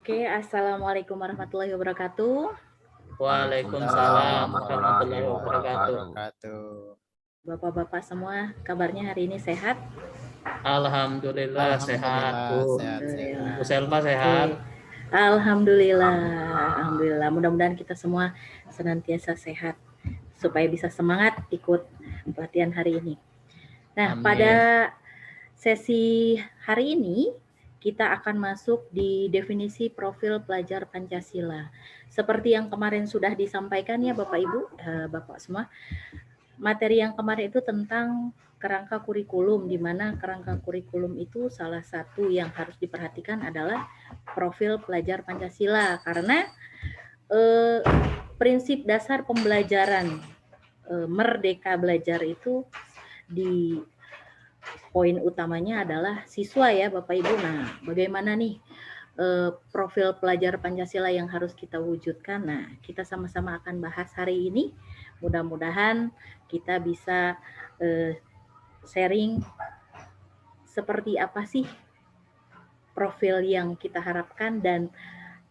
Oke, Assalamualaikum warahmatullahi wabarakatuh. Waalaikumsalam Waalaikumsalam warahmatullahi warahmatullahi wabarakatuh. wabarakatuh. Bapak-bapak semua, kabarnya hari ini sehat? Alhamdulillah sehat, Alhamdulillah Bu. sehat-sehat. Bu Selma Oke. sehat. Alhamdulillah. Alhamdulillah. Alhamdulillah. Mudah-mudahan kita semua senantiasa sehat supaya bisa semangat ikut pelatihan hari ini. Nah, Amin. pada sesi hari ini kita akan masuk di definisi profil pelajar Pancasila. Seperti yang kemarin sudah disampaikan ya Bapak Ibu, Bapak semua. Materi yang kemarin itu tentang kerangka kurikulum, di mana kerangka kurikulum itu salah satu yang harus diperhatikan adalah profil pelajar Pancasila, karena prinsip dasar pembelajaran Merdeka Belajar itu di poin utamanya adalah siswa ya Bapak Ibu. Nah, bagaimana nih profil pelajar Pancasila yang harus kita wujudkan? Nah, kita sama-sama akan bahas hari ini. Mudah-mudahan kita bisa sharing seperti apa sih profil yang kita harapkan dan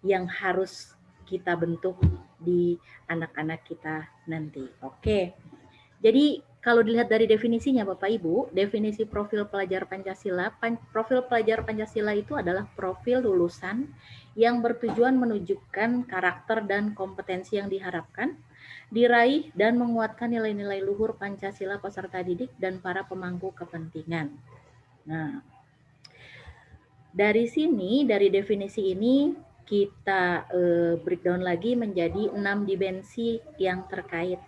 yang harus kita bentuk di anak-anak kita nanti. Oke. Jadi kalau dilihat dari definisinya Bapak Ibu, definisi profil pelajar Pancasila, profil pelajar Pancasila itu adalah profil lulusan yang bertujuan menunjukkan karakter dan kompetensi yang diharapkan, diraih dan menguatkan nilai-nilai luhur Pancasila peserta didik dan para pemangku kepentingan. Nah, dari sini, dari definisi ini kita breakdown lagi menjadi 6 dimensi yang terkait.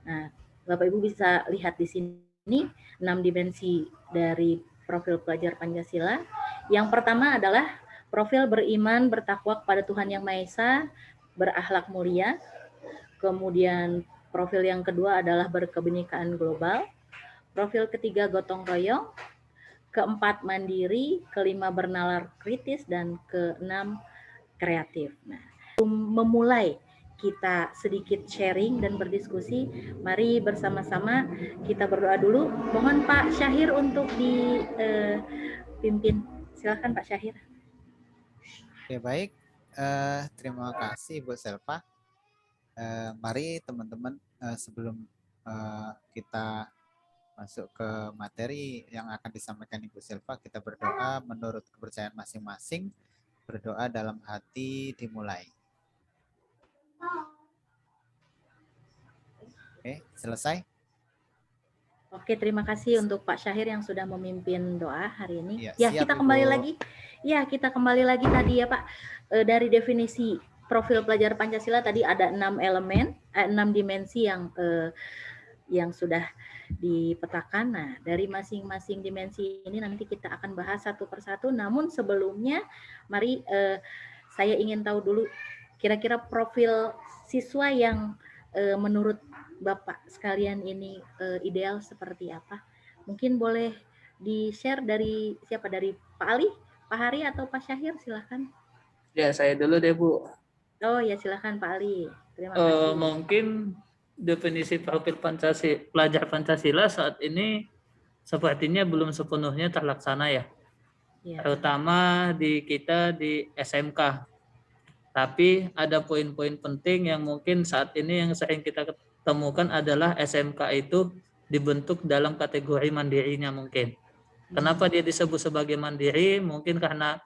Nah, Bapak Ibu bisa lihat di sini 6 dimensi dari profil pelajar Pancasila. Yang pertama adalah profil beriman, bertakwa kepada Tuhan Yang Maha Esa, berakhlak mulia. Kemudian profil yang kedua adalah berkebinekaan global. Profil ketiga gotong royong. Keempat mandiri, kelima bernalar kritis, dan keenam kreatif. Nah, memulai kita sedikit sharing dan berdiskusi, mari bersama-sama kita berdoa dulu. Mohon Pak Syahir untuk dipimpin. Silakan Pak Syahir. Oke, baik. Terima kasih Bu Selva. Mari teman-teman sebelum kita masuk ke materi yang akan disampaikan Ibu Selva, kita berdoa menurut kepercayaan masing-masing. Berdoa dalam hati dimulai. Oke, selesai? Oke, terima kasih untuk Pak Syahir yang sudah memimpin doa hari ini. Ya, kita siap, kembali Ibu. lagi. Ya, kita kembali lagi tadi ya Pak. Dari definisi profil pelajar Pancasila tadi ada 6 elemen, 6 dimensi yang sudah dipetakan. Nah, dari masing-masing dimensi ini nanti kita akan bahas satu persatu. Namun sebelumnya, mari saya ingin tahu dulu kira-kira profil siswa yang menurut Bapak sekalian ini ideal seperti apa? Mungkin boleh di-share dari siapa? Dari Pak Ali, Pak Hari, atau Pak Syahir? Silahkan. Ya, saya dulu deh, Bu. Oh ya, silahkan Pak Ali. Terima kasih. Mungkin definisi profil pelajar Pancasila saat ini sepertinya belum sepenuhnya terlaksana ya. Terutama di kita di SMK. Tapi ada poin-poin penting yang mungkin saat ini yang sering kita temukan adalah SMK itu dibentuk dalam kategori mandirinya mungkin. Kenapa dia disebut sebagai mandiri? Mungkin karena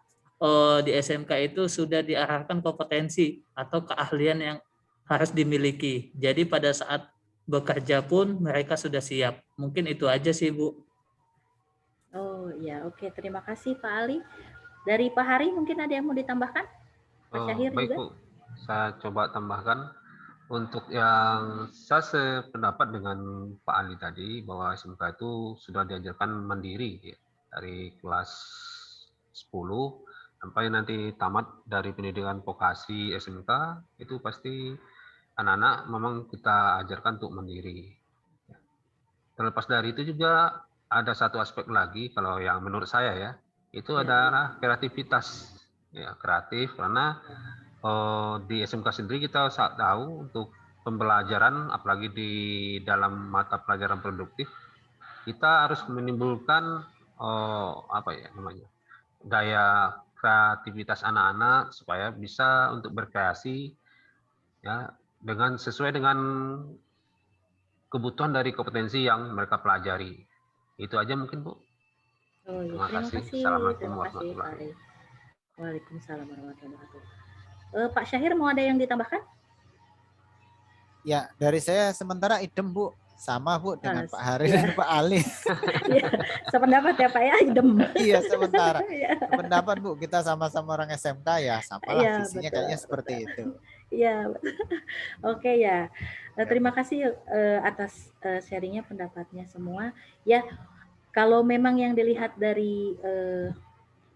di SMK itu sudah diarahkan kompetensi atau keahlian yang harus dimiliki. Jadi pada saat bekerja pun mereka sudah siap. Mungkin itu aja sih, Bu. Oh ya, oke. Terima kasih Pak Ali. Dari Pak Hari mungkin ada yang mau ditambahkan? Pak Syahir Baik juga? Bu, saya coba tambahkan. Untuk yang saya sependapat dengan Pak Ali tadi, bahwa SMK itu sudah diajarkan mandiri ya, dari kelas 10 sampai nanti tamat dari pendidikan vokasi SMK, itu pasti anak-anak memang kita ajarkan untuk mandiri. Terlepas dari itu juga ada satu aspek lagi, kalau yang menurut saya ya, itu adalah kreativitas. Ya, kreatif, karena di SMK sendiri kita tahu untuk pembelajaran, apalagi di dalam mata pelajaran produktif, kita harus menimbulkan apa ya namanya, daya kreativitas anak-anak supaya bisa untuk berkreasi ya dengan sesuai dengan kebutuhan dari kompetensi yang mereka pelajari. Itu aja mungkin, Bu. Oh iya, Terima terima kasih. kasih, Assalamualaikum terima kasih Pak warahmatullahi Ari. Waalaikumsalam warahmatullahi wabarakatuh. Pak Syahir mau ada yang ditambahkan? Ya, dari saya sementara idem, Bu. Sama, Bu, dengan Pak Hari Ya. dan Pak Ali. Ya, sependapat ya Pak ya, idem. Iya, sementara. Ya. Sependapat, Bu. Kita sama-sama orang SMK ya, samalah Iya, visinya betul, kayaknya seperti itu. Iya, oke ya. Terima kasih atas sharingnya, pendapatnya semua. Ya, kalau memang yang dilihat dari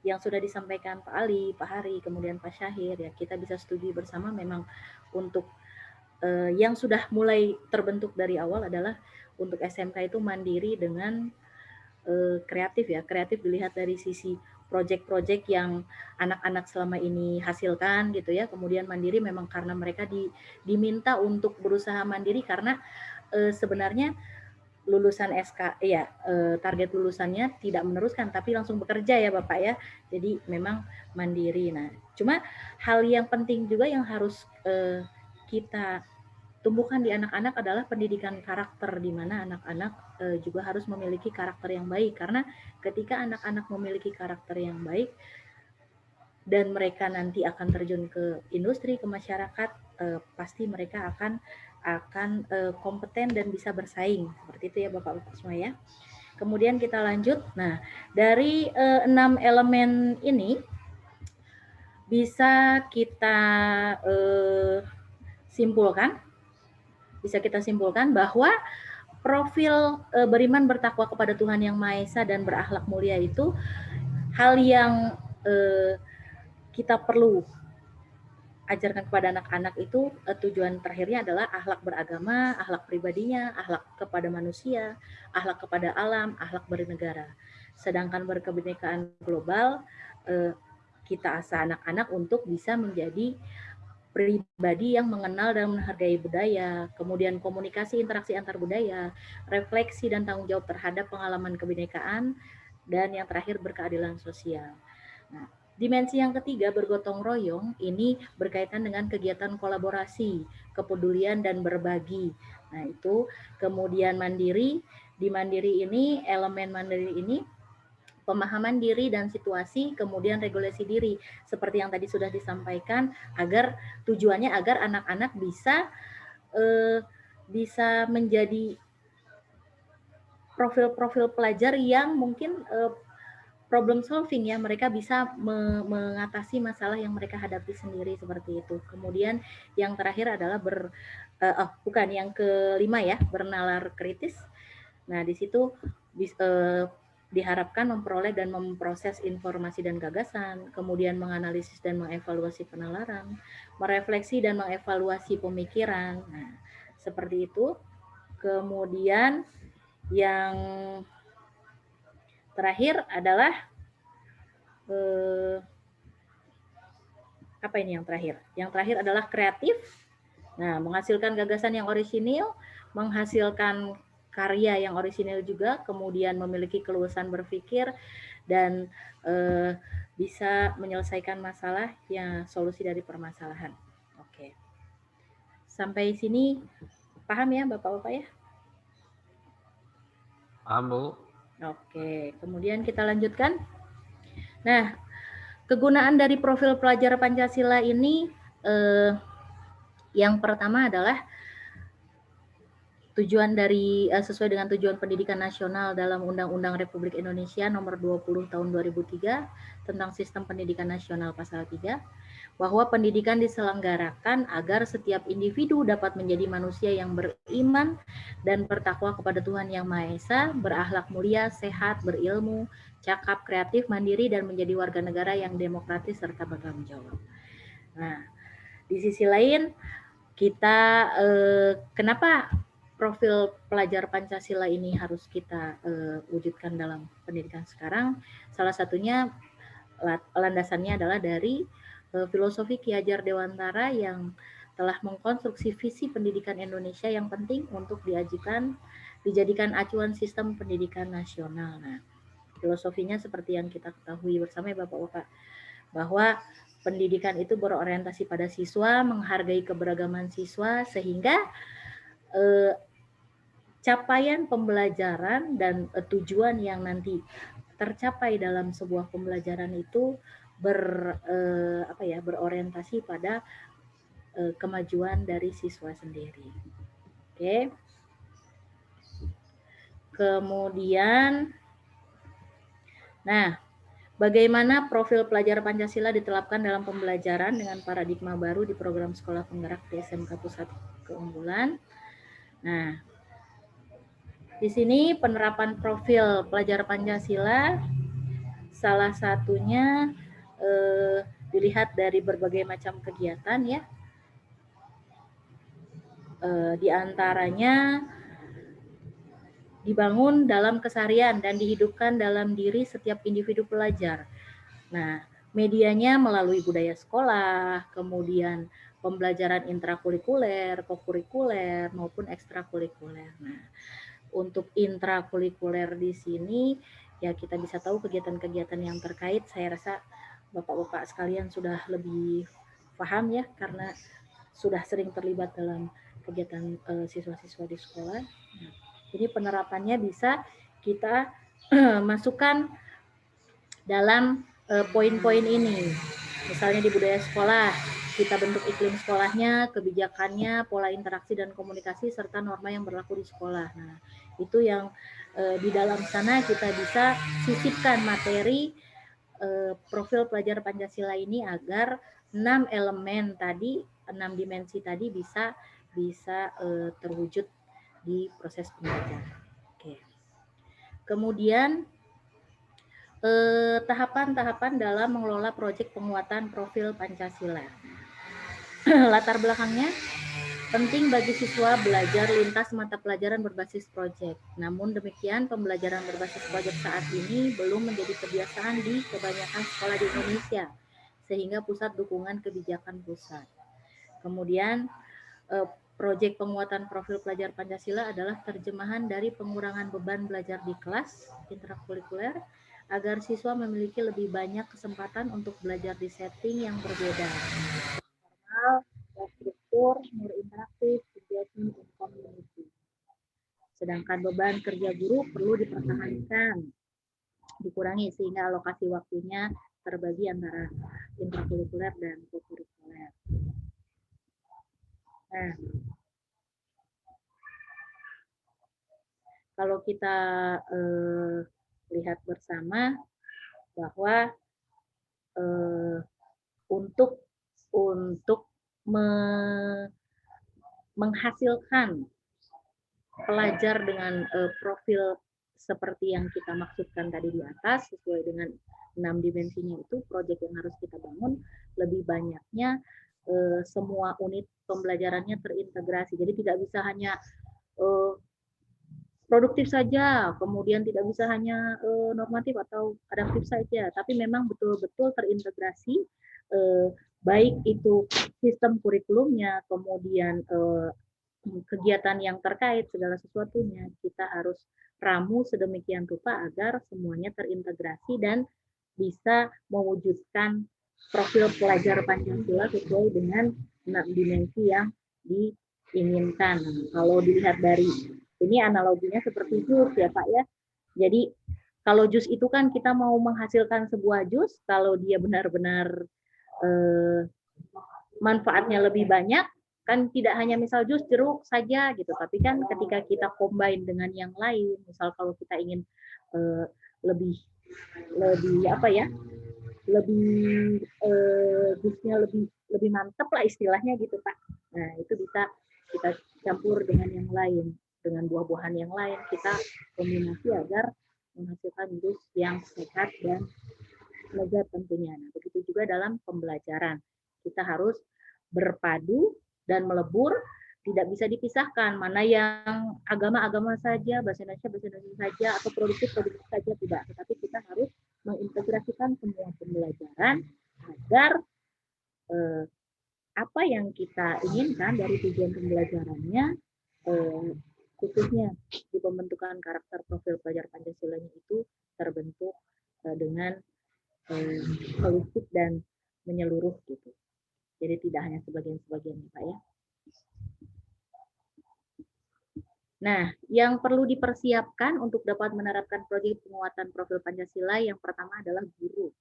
yang sudah disampaikan Pak Ali, Pak Hari, kemudian Pak Syahir, ya kita bisa setuju bersama memang untuk yang sudah mulai terbentuk dari awal adalah untuk SMK itu mandiri dengan kreatif ya. Kreatif dilihat dari sisi proyek-proyek yang anak-anak selama ini hasilkan gitu ya. Kemudian mandiri memang karena mereka diminta untuk berusaha mandiri karena sebenarnya lulusan SK ya target lulusannya tidak meneruskan tapi langsung bekerja ya Bapak ya. Jadi memang mandiri. Nah, cuma hal yang penting juga yang harus kita tumbuhkan di anak-anak adalah pendidikan karakter, di mana anak-anak juga harus memiliki karakter yang baik, karena ketika anak-anak memiliki karakter yang baik dan mereka nanti akan terjun ke industri, ke masyarakat, pasti mereka akan kompeten dan bisa bersaing. Seperti itu ya Bapak-Bapak semua ya. Kemudian kita lanjut. Nah, dari 6 elemen ini bisa kita simpulkan bahwa profil beriman bertakwa kepada Tuhan Yang Maha Esa dan berakhlak mulia itu hal yang kita perlu ajarkan kepada anak-anak itu. Tujuan terakhirnya adalah akhlak beragama, akhlak pribadinya, akhlak kepada manusia, akhlak kepada alam, akhlak bernegara. Sedangkan berkebinekaan global, kita asah anak-anak untuk bisa menjadi pribadi yang mengenal dan menghargai budaya, kemudian komunikasi interaksi antar budaya, refleksi dan tanggung jawab terhadap pengalaman kebinekaan, dan yang terakhir berkeadilan sosial. Nah, dimensi yang ketiga bergotong royong ini berkaitan dengan kegiatan kolaborasi, kepedulian dan berbagi. Nah, itu kemudian mandiri. Di mandiri ini, elemen mandiri ini pemahaman diri dan situasi, kemudian regulasi diri. Seperti yang tadi sudah disampaikan, agar tujuannya agar anak-anak bisa menjadi profil-profil pelajar yang mungkin problem solving ya, mereka bisa mengatasi masalah yang mereka hadapi sendiri seperti itu. Kemudian yang terakhir adalah yang kelima ya, bernalar kritis. Nah, di situ diharapkan memperoleh dan memproses informasi dan gagasan, kemudian menganalisis dan mengevaluasi penalaran, merefleksi dan mengevaluasi pemikiran. Nah, seperti itu. Kemudian yang terakhir adalah apa ini yang terakhir? Yang terakhir adalah kreatif. Nah, menghasilkan gagasan yang orisinil, menghasilkan karya yang orisinil juga, kemudian memiliki keluasan berpikir dan bisa menyelesaikan masalah yang solusi dari permasalahan. Oke. Sampai sini paham ya Bapak-Bapak ya? Paham, Bu. Oke, kemudian kita lanjutkan. Nah, kegunaan dari profil pelajar Pancasila ini yang pertama adalah tujuan dari sesuai dengan tujuan pendidikan nasional dalam Undang-Undang Republik Indonesia nomor 20 tahun 2003 tentang sistem pendidikan nasional pasal 3, bahwa pendidikan diselenggarakan agar setiap individu dapat menjadi manusia yang beriman dan bertakwa kepada Tuhan Yang Maha Esa, berakhlak mulia, sehat, berilmu, cakap, kreatif, mandiri, dan menjadi warga negara yang demokratis serta bertanggung jawab. Nah, di sisi lain kita kenapa profil pelajar Pancasila ini harus kita wujudkan dalam pendidikan sekarang? Salah satunya landasannya adalah dari filosofi Ki Hajar Dewantara yang telah mengkonstruksi visi pendidikan Indonesia yang penting untuk dijadikan acuan sistem pendidikan nasional. Nah, filosofinya seperti yang kita ketahui bersama ya Bapak-Bapak, bahwa pendidikan itu berorientasi pada siswa, menghargai keberagaman siswa, sehingga capaian pembelajaran dan tujuan yang nanti tercapai dalam sebuah pembelajaran itu berorientasi pada kemajuan dari siswa sendiri. Oke. Kemudian, nah, bagaimana profil pelajar Pancasila diterapkan dalam pembelajaran dengan paradigma baru di program sekolah penggerak di SMK Pusat Keunggulan. Nah, di sini penerapan profil pelajar Pancasila salah satunya dilihat dari berbagai macam kegiatan ya. Di antaranya dibangun dalam keseharian dan dihidupkan dalam diri setiap individu pelajar. Nah, medianya melalui budaya sekolah, kemudian pembelajaran intrakurikuler, kokurikuler, maupun ekstrakurikuler. Nah, untuk intrakurikuler di sini, ya kita bisa tahu kegiatan-kegiatan yang terkait, saya rasa Bapak-Bapak sekalian sudah lebih paham ya, karena sudah sering terlibat dalam kegiatan siswa-siswa di sekolah. Nah, jadi penerapannya bisa kita masukkan dalam poin-poin ini. Misalnya di budaya sekolah, kita bentuk iklim sekolahnya, kebijakannya, pola interaksi dan komunikasi, serta norma yang berlaku di sekolah. Nah, itu yang di dalam sana kita bisa sisipkan materi profil pelajar Pancasila ini agar 6 elemen tadi, 6 dimensi tadi bisa terwujud di proses pembelajaran. Oke. Kemudian tahapan-tahapan dalam mengelola proyek penguatan profil Pancasila. Latar belakangnya, penting bagi siswa belajar lintas mata pelajaran berbasis proyek. Namun demikian, pembelajaran berbasis proyek saat ini belum menjadi kebiasaan di kebanyakan sekolah di Indonesia, sehingga pusat dukungan kebijakan pusat. Kemudian, proyek penguatan profil pelajar Pancasila adalah terjemahan dari pengurangan beban belajar di kelas intrakurikuler agar siswa memiliki lebih banyak kesempatan untuk belajar di setting yang berbeda. Formal, struktur, more interaktif, engagement, dan community. Sedangkan beban kerja guru perlu dipertahankan, dikurangi sehingga alokasi waktunya terbagi antara intrakurikuler dan kokurikuler. Nah, kalau kita lihat bersama bahwa untuk menghasilkan pelajar dengan profil seperti yang kita maksudkan tadi di atas, sesuai dengan 6 dimensinya itu, proyek yang harus kita bangun lebih banyaknya semua unit pembelajarannya terintegrasi. Jadi tidak bisa hanya produktif saja, kemudian tidak bisa hanya normatif atau adaptif saja, tapi memang betul-betul terintegrasi, baik itu sistem kurikulumnya, kemudian kegiatan yang terkait segala sesuatunya, kita harus ramu sedemikian rupa agar semuanya terintegrasi dan bisa mewujudkan profil pelajar Pancasila sesuai dengan 6 dimensi yang diinginkan. Kalau dilihat dari ini analoginya seperti jus ya Pak ya. Jadi kalau jus itu kan kita mau menghasilkan sebuah jus, kalau dia benar-benar manfaatnya lebih banyak, kan tidak hanya misal jus jeruk saja gitu, tapi kan ketika kita combine dengan yang lain, misal kalau kita ingin lebih apa ya, lebih jusnya lebih mantap lah istilahnya gitu Pak. Nah itu bisa kita campur dengan yang lain, dengan buah-buahan yang lain, kita kombinasi agar menghasilkan jus yang sehat dan lezat tentunya. Nah, begitu juga dalam pembelajaran, kita harus berpadu dan melebur, tidak bisa dipisahkan mana yang agama-agama saja, bahasa Indonesia saja, atau produktif saja, tidak. Tetapi kita harus mengintegrasikan semua pembelajaran agar apa yang kita inginkan dari tujuan pembelajarannya, khususnya di pembentukan karakter profil pelajar Pancasila itu terbentuk dengan holistik dan menyeluruh gitu. Jadi tidak hanya sebagian-sebagian, Pak ya. Nah, yang perlu dipersiapkan untuk dapat menerapkan proyek penguatan profil Pancasila yang pertama adalah guru.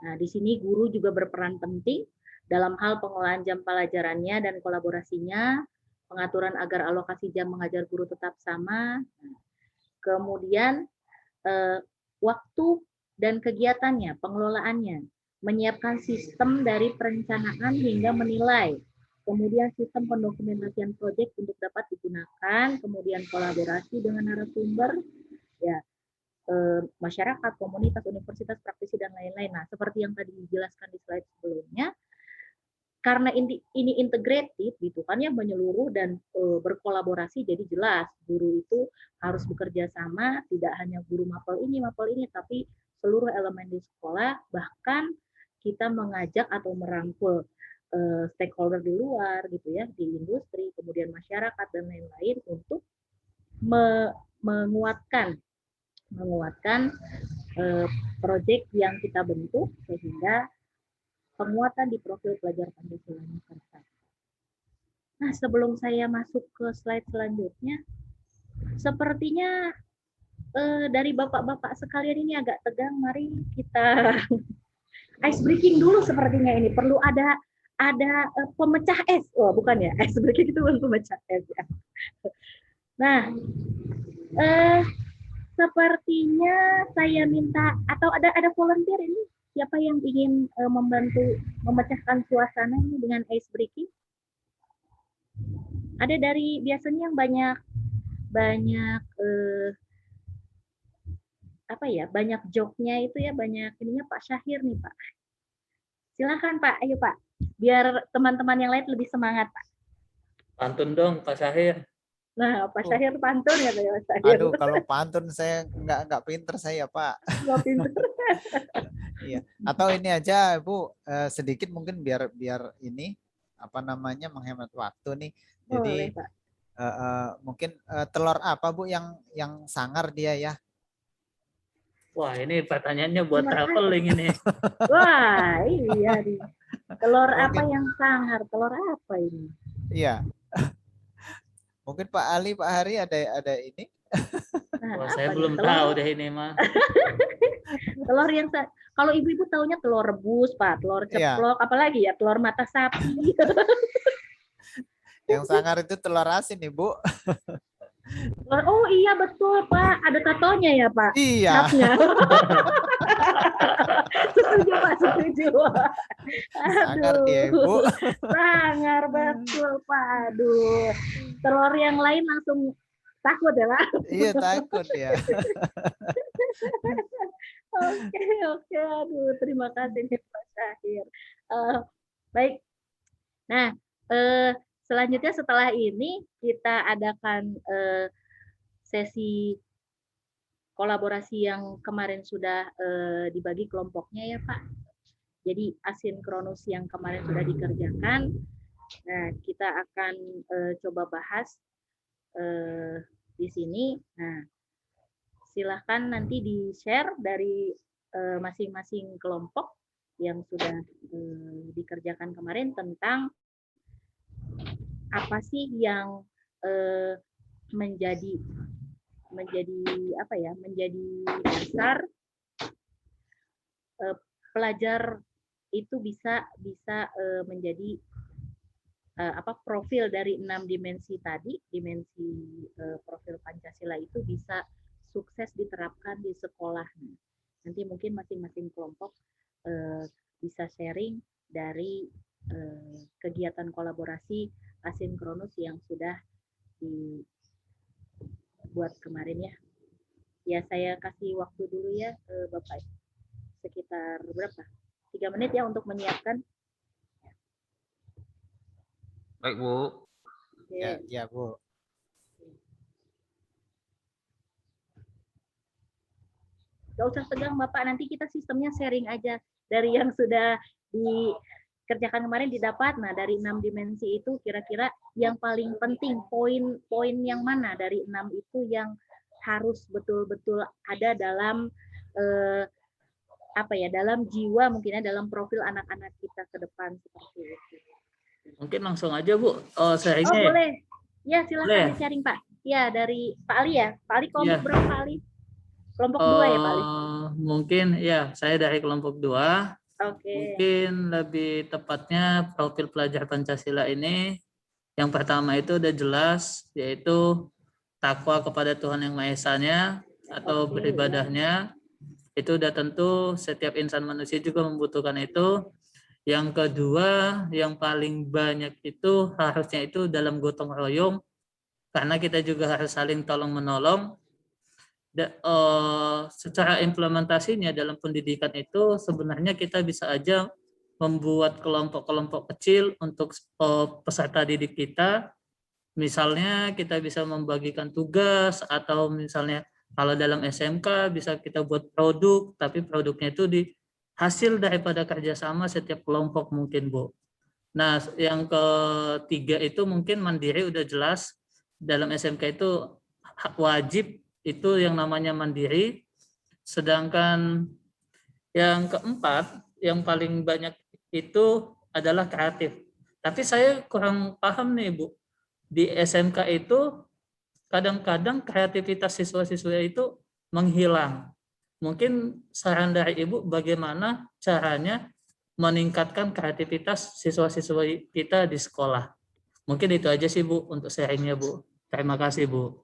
Nah, di sini guru juga berperan penting dalam hal pengelolaan jam pelajarannya dan kolaborasinya, pengaturan agar alokasi jam mengajar guru tetap sama, kemudian waktu dan kegiatannya, pengelolaannya, menyiapkan sistem dari perencanaan hingga menilai, kemudian sistem pendokumentasian proyek untuk dapat digunakan, kemudian kolaborasi dengan narasumber, ya masyarakat, komunitas, universitas, praktisi dan lain-lain. Nah, seperti yang tadi dijelaskan di slide sebelumnya, karena ini integrated gitu kan ya, menyeluruh dan berkolaborasi, jadi jelas guru itu harus bekerja sama, tidak hanya guru mapel ini, tapi seluruh elemen di sekolah, bahkan kita mengajak atau merangkul stakeholder di luar gitu ya, di industri, kemudian masyarakat dan lain-lain untuk menguatkan proyek yang kita bentuk sehingga penguatan di profil pelajar Pancasila tercapai. Nah, sebelum saya masuk ke slide selanjutnya, sepertinya dari bapak-bapak sekalian ini agak tegang. Mari kita ice breaking dulu sepertinya ini. Perlu ada pemecah es. Oh, bukan ya, ice breaking itu bukan pemecah es ya. Nah, sepertinya saya minta atau ada volunteer ini. Siapa yang ingin membantu memecahkan suasana ini dengan ice breaking? Ada dari biasanya yang banyak banyak joke-nya itu ya, banyak ininya Pak Syahir nih Pak. Silakan Pak, ayo Pak, biar teman-teman yang lain lebih semangat Pak. Pantun dong Pak Syahir. Nah, Pak Syahir pantun ya Pak Syahir. Aduh, kalau pantun saya nggak pinter saya Pak. Nggak pinter. Iya. Atau ini aja Bu, sedikit mungkin biar ini apa namanya menghemat waktu nih. Jadi boleh, Pak. Mungkin telur apa Bu yang sangar dia ya? Wah, ini pertanyaannya buat traveling ini. Wah, iya nih. Telur mungkin, apa yang sangar? Telur apa ini? Iya. Mungkin Pak Ali, Pak Hari ada ini? Nah, wah, saya belum tahu deh ini mah. Telur yang kalau ibu-ibu taunya telur rebus, Pak, telur ceplok, apalagi ya telur mata sapi. Yang sangar itu telur asin, Ibu. Oh iya betul Pak, ada tatonya ya Pak. Iya. Setuju Pak, setuju. Sangar dia Ibu. Sangar betul Pak. Aduh, telur yang lain langsung takut ya Pak. Iya takut ya. Oke, aduh terima kasih nih Pak Syahir. Baik, nah selanjutnya setelah ini kita adakan sesi kolaborasi yang kemarin sudah dibagi kelompoknya ya Pak. Jadi asinkronus yang kemarin sudah dikerjakan. Nah, kita akan coba bahas di sini. Nah, silahkan nanti di-share dari masing-masing kelompok yang sudah dikerjakan kemarin tentang apa sih yang menjadi dasar pelajar itu bisa menjadi profil dari 6 dimensi tadi, dimensi profil Pancasila itu bisa sukses diterapkan di sekolah. Nanti mungkin masing-masing kelompok bisa sharing dari kegiatan kolaborasi asinkronus yang sudah dibuat kemarin ya. Ya saya kasih waktu dulu ya Bapak, sekitar berapa? 3 menit ya untuk menyiapkan. Baik Bu. Ya Bu. Gak usah tegang Bapak, nanti kita sistemnya sharing aja dari yang sudah dikerjakan kemarin didapat. Nah dari 6 dimensi itu kira-kira yang paling penting, poin-poin yang mana dari 6 itu yang harus betul-betul ada dalam apa ya, dalam jiwa mungkin ya, dalam profil anak-anak kita ke depan seperti itu. Mungkin langsung aja Bu, Oh sharingnya ya. boleh, ya Boleh silakan ya? di-sharing Pak. Ya dari Pak Ali ya. Pak Ali kelompok Iya. berapa Pak Ali? Kelompok 2 ya Pak Ali? Mungkin ya, saya dari kelompok 2. Oke. Mungkin lebih tepatnya profil pelajar Pancasila ini yang pertama itu udah jelas, yaitu takwa kepada Tuhan Yang Maha Esa-nya atau Oke, beribadahnya. Itu udah tentu setiap insan manusia juga membutuhkan itu. Yang kedua, yang paling banyak itu harusnya itu dalam gotong royong, karena kita juga harus saling tolong menolong. Secara implementasinya dalam pendidikan itu sebenarnya kita bisa aja membuat kelompok-kelompok kecil untuk peserta didik kita. Misalnya kita bisa membagikan tugas, atau misalnya kalau dalam SMK bisa kita buat produk, tapi produknya itu di hasil daripada kerjasama setiap kelompok mungkin Bu. Nah, yang ketiga itu mungkin mandiri udah jelas. Dalam SMK itu wajib itu yang namanya mandiri. Sedangkan yang keempat, yang paling banyak itu adalah kreatif. Tapi saya kurang paham nih Bu, di SMK itu kadang-kadang kreativitas siswa-siswa itu menghilang. Mungkin saran dari Ibu bagaimana caranya meningkatkan kreativitas siswa-siswa kita di sekolah. Mungkin itu aja sih Bu untuk sharingnya Bu. Terima kasih Bu.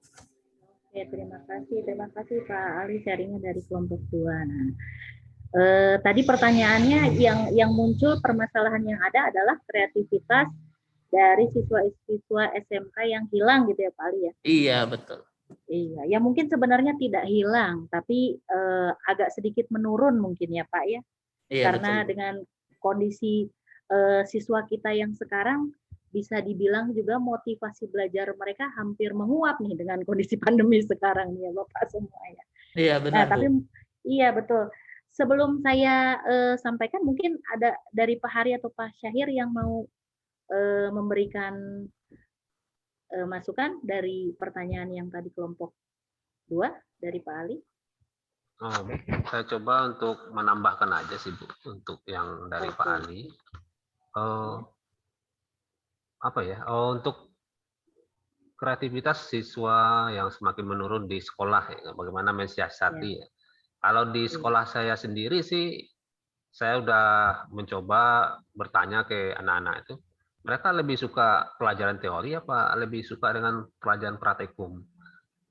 Oke, terima kasih Pak Ali sharingnya dari kelompok 2. Nah, tadi pertanyaannya yang muncul, permasalahan yang ada adalah kreativitas dari siswa-siswa SMK yang hilang gitu ya Pak Ali ya? Iya betul. Iya, ya mungkin sebenarnya tidak hilang, tapi agak sedikit menurun mungkin ya Pak ya? Iya Karena betul. dengan kondisi siswa kita yang sekarang, bisa dibilang juga motivasi belajar mereka hampir menguap nih dengan kondisi pandemi sekarang nih ya Bapak semua ya. Iya Nah, benar tapi Bu. iya betul. Sebelum saya sampaikan, mungkin ada dari Pak Hari atau Pak Syahir yang mau memberikan masukan dari pertanyaan yang tadi kelompok 2 dari Pak Ali. Saya coba untuk menambahkan aja sih Bu, untuk yang dari Pak Ali. Apa ya? Untuk kreativitas siswa yang semakin menurun di sekolah, ya, bagaimana mensiasati ya. Kalau di sekolah saya sendiri sih, saya udah mencoba bertanya ke anak-anak itu, mereka lebih suka pelajaran teori apa lebih suka dengan pelajaran praktikum.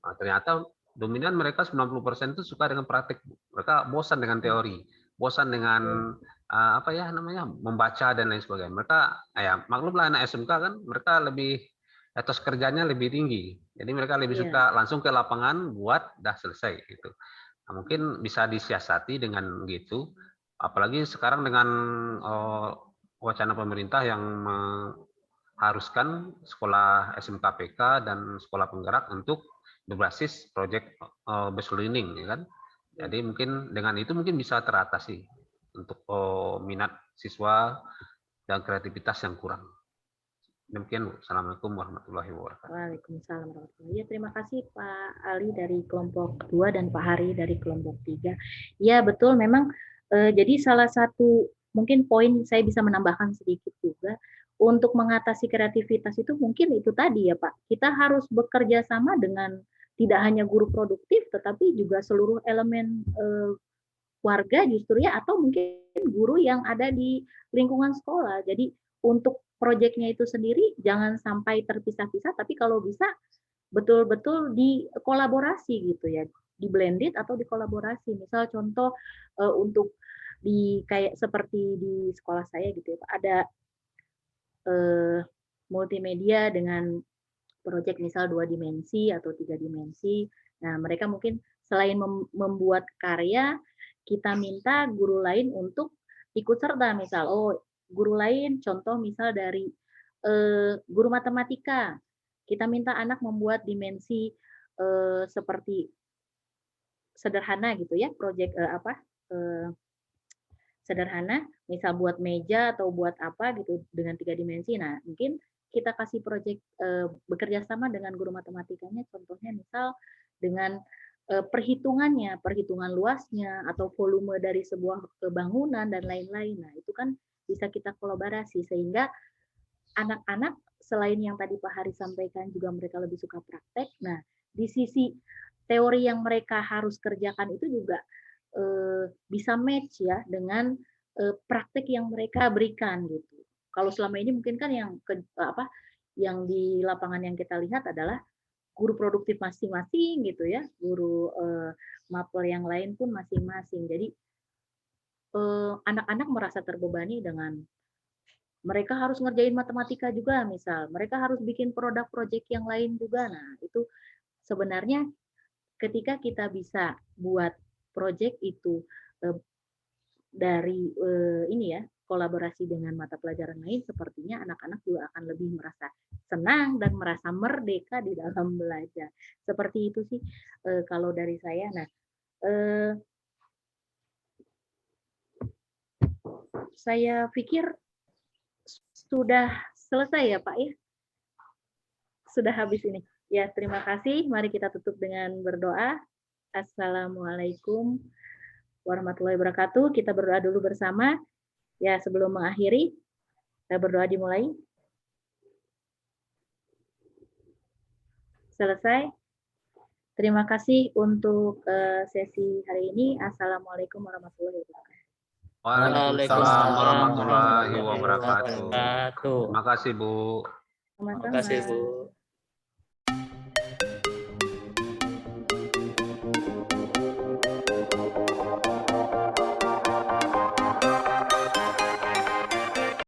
Nah, ternyata dominan mereka 90% itu suka dengan praktik. Mereka bosan dengan teori, bosan dengan apa ya namanya membaca dan lain sebagainya. Mereka ya maklumlah anak SMK kan, mereka lebih etos kerjanya lebih tinggi. Jadi mereka lebih suka langsung ke lapangan buat dah selesai gitu. Nah, mungkin bisa disiasati dengan gitu. Apalagi sekarang dengan wacana pemerintah yang mengharuskan sekolah SMKPK dan sekolah penggerak untuk berbasis project based learning, ya kan? Jadi mungkin dengan itu mungkin bisa teratasi untuk minat siswa dan kreativitas yang kurang. Demikian, Bu. Assalamualaikum warahmatullahi wabarakatuh. Waalaikumsalam warahmatullahi wabarakatuh. Ya, terima kasih Pak Ali dari kelompok 2 dan Pak Hari dari kelompok 3. Ya, betul, memang jadi salah satu mungkin poin saya bisa menambahkan sedikit juga, untuk mengatasi kreativitas itu mungkin itu tadi ya Pak, kita harus bekerja sama dengan tidak hanya guru produktif, tetapi juga seluruh elemen warga justru ya, atau mungkin guru yang ada di lingkungan sekolah. Jadi untuk proyeknya itu sendiri jangan sampai terpisah-pisah, tapi kalau bisa betul-betul dikolaborasi gitu ya, di blended atau dikolaborasi. Misal contoh untuk di kayak seperti di sekolah saya gitu ya, ada multimedia dengan proyek misal 2 dimensi atau 3 dimensi. Nah, mereka mungkin selain membuat karya, kita minta guru lain untuk ikut serta. Misal, guru lain contoh misal dari guru matematika, kita minta anak membuat dimensi seperti sederhana gitu ya, proyek sederhana, misal buat meja atau buat apa gitu dengan 3 dimensi. Nah, mungkin kita kasih proyek bekerja sama dengan guru matematikanya, contohnya misal dengan perhitungannya, perhitungan luasnya atau volume dari sebuah bangunan dan lain-lain. Nah, itu kan bisa kita kolaborasi sehingga anak-anak selain yang tadi Pak Hari sampaikan juga mereka lebih suka praktek. Nah, di sisi teori yang mereka harus kerjakan itu juga bisa match ya dengan praktek yang mereka berikan gitu. Kalau selama ini mungkin kan yang di lapangan yang kita lihat adalah guru produktif masing-masing gitu ya, guru mapel yang lain pun masing-masing. Jadi anak-anak merasa terbebani dengan mereka harus ngerjain matematika juga misal, mereka harus bikin produk project yang lain juga. Nah, itu sebenarnya ketika kita bisa buat project itu dari ini ya, kolaborasi dengan mata pelajaran lain, sepertinya anak-anak juga akan lebih merasa senang dan merasa merdeka di dalam belajar. Seperti itu sih kalau dari saya. Nah, saya pikir sudah selesai ya Pak ya? Sudah habis ini. Ya, terima kasih. Mari kita tutup dengan berdoa. Assalamualaikum warahmatullahi wabarakatuh. Kita berdoa dulu bersama. Ya, sebelum mengakhiri, kita berdoa dimulai. Selesai. Terima kasih untuk sesi hari ini. Assalamualaikum warahmatullahi wabarakatuh. Waalaikumsalam warahmatullahi wabarakatuh. Terima kasih Bu. Sama-sama. Terima kasih Bu.